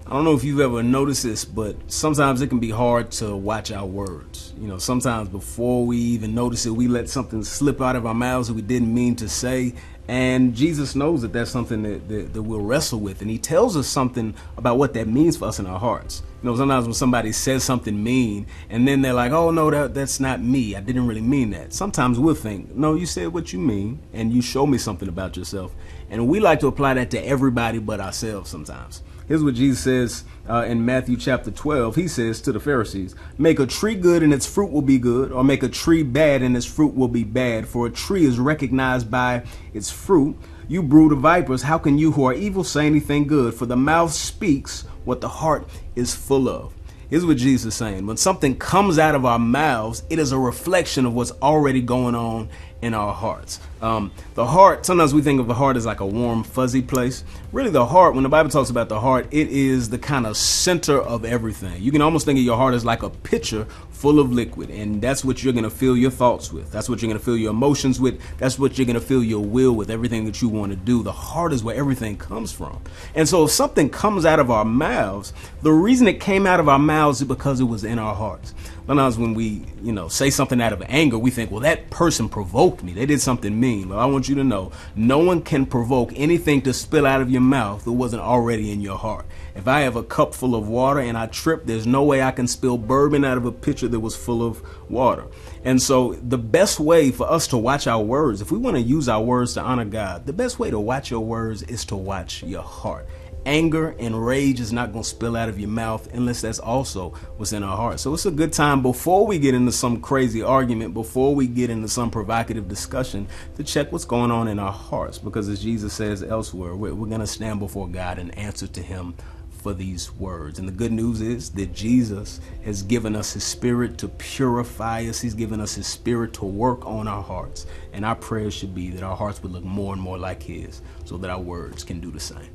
I don't know if you've ever noticed this, but sometimes it can be hard to watch our words. Sometimes before we even notice it, we let something slip out of our mouths that we didn't mean to say. And Jesus knows that that's something that we'll wrestle with. And he tells us something about what that means for us in our hearts. Sometimes when somebody says something mean and then they're like, oh, no, that's not me. I didn't really mean that. Sometimes we'll think, no, you said what you mean and you show me something about yourself. And we like to apply that to everybody but ourselves sometimes. Here's what Jesus says in Matthew chapter 12. He says to the Pharisees, make a tree good and its fruit will be good, or make a tree bad and its fruit will be bad. For a tree is recognized by its fruit. You brood of vipers, how can you who are evil say anything good? For the mouth speaks what the heart is full of. Here's what Jesus is saying. When something comes out of our mouths, it is a reflection of what's already going on in our hearts. The heart, sometimes we think of the heart as like a warm, fuzzy place. Really, the heart, when the Bible talks about the heart, it is the kind of center of everything. You can almost think of your heart as like a pitcher full of liquid, and that's what you're going to fill your thoughts with. That's what you're going to fill your emotions with. That's what you're going to fill your will with, everything that you want to do. The heart is where everything comes from. And so if something comes out of our mouths, the reason it came out of our mouths is because it was in our hearts. Sometimes when we, say something out of anger, we think, well, that person provoked me. They did something mean. Well, I want you to know, no one can provoke anything to spill out of your mouth that wasn't already in your heart. If I have a cup full of water and I trip, there's no way I can spill bourbon out of a pitcher that was full of water. And so the best way for us to watch our words, if we want to use our words to honor God, the best way to watch your words is to watch your heart. Anger and rage is not going to spill out of your mouth unless that's also what's in our heart. So it's a good time before we get into some crazy argument, before we get into some provocative discussion, to check what's going on in our hearts. Because as Jesus says elsewhere, we're going to stand before God and answer to him for these words. And the good news is that Jesus has given us his spirit to purify us. He's given us his spirit to work on our hearts. And our prayer should be that our hearts would look more and more like his so that our words can do the same.